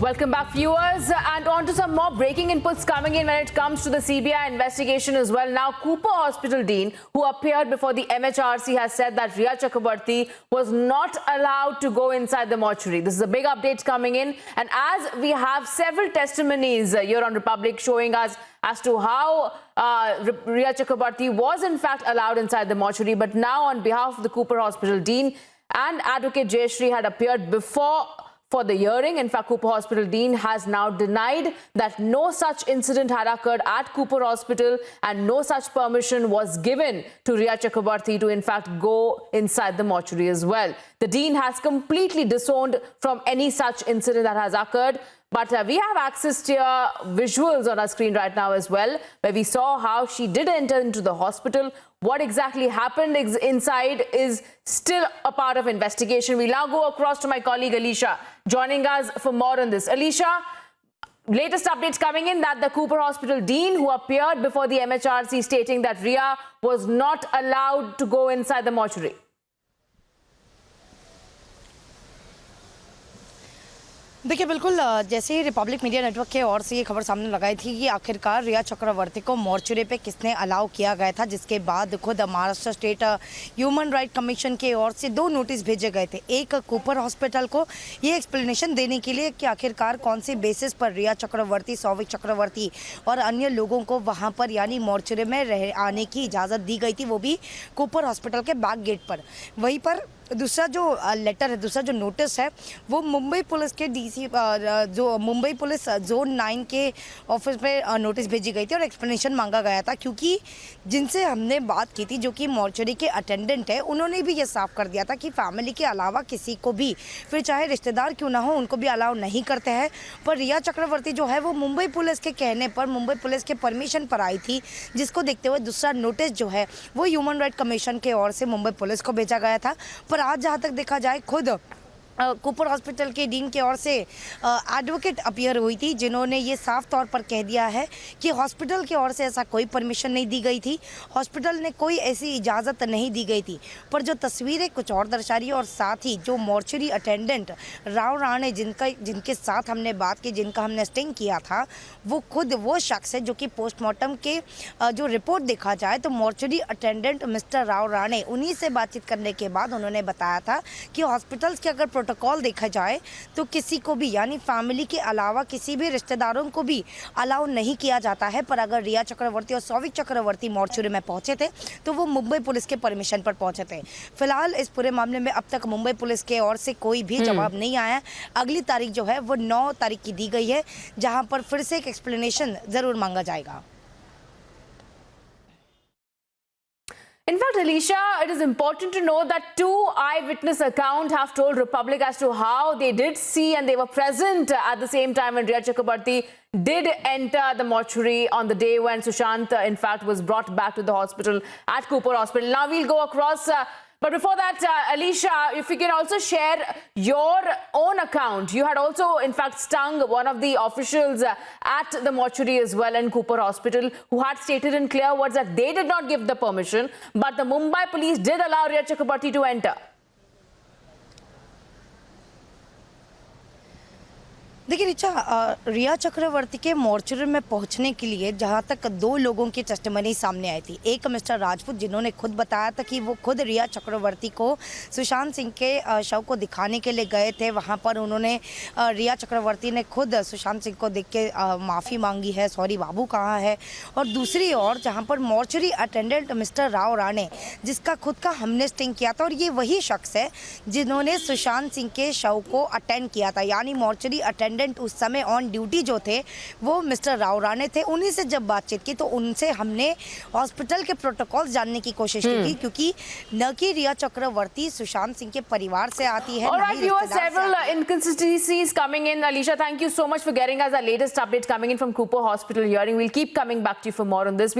Welcome back, viewers, and on to some more breaking inputs coming in when it comes to the CBI investigation as well. Now, Cooper Hospital Dean, who appeared before the MHRC, has said that Rhea Chakrabarti was not allowed to go inside the mortuary. This is a big update coming in, and as we have several testimonies here on Republic showing us as to how Rhea Chakrabarti was in fact allowed inside the mortuary, but now on behalf of the Cooper Hospital Dean and Advocate Jayashree had appeared before for the hearing. In fact, Cooper Hospital Dean has now denied that no such incident had occurred at Cooper Hospital and no such permission was given to Rhea Chakrabarti to in fact go inside the mortuary as well. The Dean has completely disowned from any such incident that has occurred. But we have access to visuals on our screen right now as well, where we saw how she did enter into the hospital. What exactly happened inside is still a part of investigation. We'll now go across to my colleague Alicia, joining us for more on this. Alicia, latest updates coming in that the Cooper Hospital Dean, who appeared before the MHRC stating that Rhea was not allowed to go inside the mortuary. देखिए, बिल्कुल जैसे ही Republic media network के ओर से ये खबर सामने लगाई थी कि आखिरकार रिया चक्रवर्ती को मॉर्चुरी पे किसने अलाउ किया गया था, जिसके बाद खुद Maharashtra state human right commission के ओर से 2 नोटिस भेजे गए थे। एक कूपर हॉस्पिटल को ये एक्सप्लेनेशन देने के लिए कि आखिरकार कौन सी बेसिस पर रिया चक्रवर्ती, सौविक चक्रवर्ती और अन्य लोगों को वहाँ पर यानी मॉर्चुरी में आने की इजाज़त दी गई थी, वो भी कूपर हॉस्पिटल के बैक गेट पर। वहीं पर दूसरा जो लेटर है, दूसरा जो नोटिस है, वो मुंबई पुलिस के डीसी जो मुंबई पुलिस जोन 9 के ऑफिस में नोटिस भेजी गई थी और एक्सप्लेनेशन मांगा गया था, क्योंकि जिनसे हमने बात की थी जो कि मॉर्चरी के अटेंडेंट है, उन्होंने भी ये साफ कर दिया था कि फैमिली के अलावा किसी को भी, फिर चाहे रिश्तेदार क्यों ना हो, उनको भी अलाउ नहीं करते हैं। पर रिया चक्रवर्ती जो है वो मुंबई पुलिस के कहने पर, मुंबई पुलिस के परमिशन पर आई थी, जिसको देखते हुए दूसरा नोटिस जो है वो ह्यूमन राइट कमीशन के ओर से मुंबई पुलिस को भेजा गया था। पर आज जहाँ तक देखा जाए, खुद कूपर हॉस्पिटल के डीन के ओर से एडवोकेट अपीयर हुई थी, जिन्होंने ये साफ तौर पर कह दिया है कि हॉस्पिटल की ओर से ऐसा कोई परमिशन नहीं दी गई थी, हॉस्पिटल ने कोई ऐसी इजाज़त नहीं दी गई थी। पर जो तस्वीरें कुछ और दर्शा रही है, और साथ ही जो मॉर्चरी अटेंडेंट राव राणे जिनके साथ हमने बात की, जिनका हमने स्टिंग किया था, वो खुद वो शख्स है जो कि पोस्टमार्टम के जो रिपोर्ट देखा जाए तो mortuary attendant mister Rao Rane, उन्हीं से बातचीत करने के बाद उन्होंने बताया था कि हॉस्पिटल्स के अगर प्रोटोकॉल देखा जाए तो किसी को भी यानी फैमिली के अलावा किसी भी रिश्तेदारों को भी अलाउ नहीं किया जाता है। पर अगर रिया चक्रवर्ती और सौविक चक्रवर्ती मॉर्चुरी में पहुंचे थे तो वो मुंबई पुलिस के परमिशन पर पहुंचे थे। फिलहाल इस पूरे मामले में अब तक मुंबई पुलिस के ओर से कोई भी जवाब नहीं आया। अगली तारीख जो है वो 9 तारीख की दी गई है, जहां पर फिर से एक एक्सप्लेनेशन जरूर मांगा जाएगा। In fact, Alicia, it is important to know that 2 eyewitness accounts have told Republic as to how they did see and they were present at the same time when Rhea Chakrabarti did enter the mortuary on the day when Sushant, in fact, was brought back to the hospital at Cooper Hospital. Now we'll go across. But before that, Alicia, if you can also share your own account. You had also, in fact, stung one of the officials at the mortuary as well in Cooper Hospital, who had stated in clear words that they did not give the permission, but the Mumbai police did allow Rhea Chakrabarti to enter. देखिए रिचा, रिया चक्रवर्ती के mortuary में पहुंचने के लिए जहां तक 2 लोगों की टेस्टिमनी सामने आई थी। एक मिस्टर राजपूत, जिन्होंने खुद बताया था कि वो खुद रिया चक्रवर्ती को सुशांत सिंह के शव को दिखाने के लिए गए थे। वहां पर उन्होंने रिया चक्रवर्ती ने खुद सुशांत सिंह को देख के माफ़ी मांगी है, सॉरी बाबू कहाँ है। और दूसरी ओर जहाँ पर mortuary attendant mister Rao Rane, जिसका खुद का हमने स्टिंग किया था, और ये वही शख्स है जिन्होंने सुशांत सिंह के शव को अटेंड किया था, यानी मॉर्चरी अटेंडेंट उस समय ऑन ड्यूटी जो थे वो मिस्टर राव राणे थे। उन्हीं से जब बातचीत की तो उनसे हमने हॉस्पिटल के प्रोटोकॉल जानने की कोशिश की थी, क्योंकि न कि रिया चक्रवर्ती सुशांत सिंह के परिवार से आती है। Alright, you have several inconsistencies coming in. Alicia, thank you so much for getting us our latest updates coming in from Cooper Hospital hearing. We'll keep coming back to you for more on this.